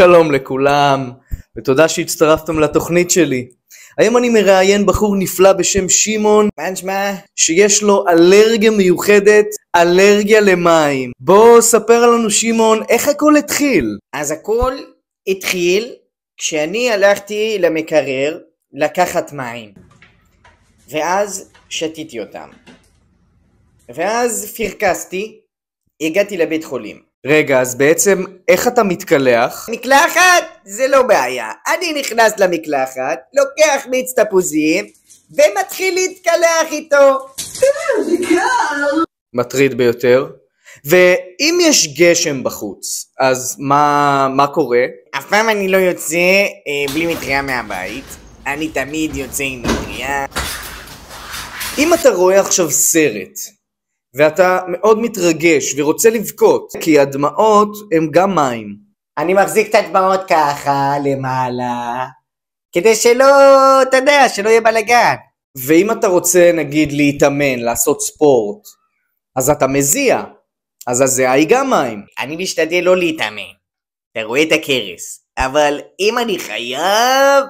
שלום לכולם, ותודה שהצטרפתם לתוכנית שלי. היום אני מראיין בחור נפלא בשם שמעון, שיש לו אלרגיה מיוחדת, אלרגיה למים. בוא ספר לנו שמעון, איך הכל התחיל? אז הכל התחיל כשאני הלכתי למקרר לקחת מים, ואז שתיתי אותם, ואז פרקסתי, הגעתי לבית חולים. רגע, אז בעצם איך אתה מתקלח? מקלחת זה לא בעיה, אני נכנס למקלחת, לוקח מיץ תפוזים ומתחיל להתקלח איתו. מטריד ביותר. ואם יש גשם בחוץ, אז מה קורה? אף פעם אני לא יוצא בלי מטריה מהבית, אני תמיד יוצא עם מטריה. אם אתה רואה עכשיו סרט ואתה מאוד מתרגש ורוצה לבכות, כי הדמעות הם גם מים, אני מחזיק את הדמעות ככה למעלה, כדי שלא, אתה יודע, שלא יהיה בלגן. ואם אתה רוצה נגיד להתאמן, לעשות ספורט, אז אתה מזיע, אז הזיעה היא גם מים. אני משתדל לא להתאמן, אתה רואה את הכרס, אבל אם אני חייב,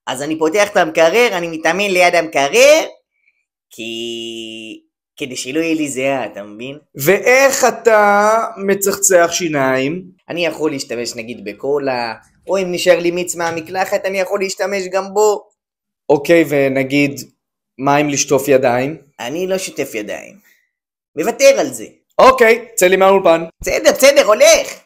אז אני פותח את המקרר, אני מתאמן ליד המקרר, כדי שלא יהיה לי זיעה, אתה מבין? ואיך אתה מצחצח שיניים? אני יכול להשתמש נגיד בקולה, או אם נשאר לי מיץ מהמקלחת, אני יכול להשתמש גם בו. אוקיי, ונגיד, מה עם לשטוף ידיים? אני לא שוטף ידיים, מוותר על זה. אוקיי, צא לי מהאולפן. בסדר, הולך.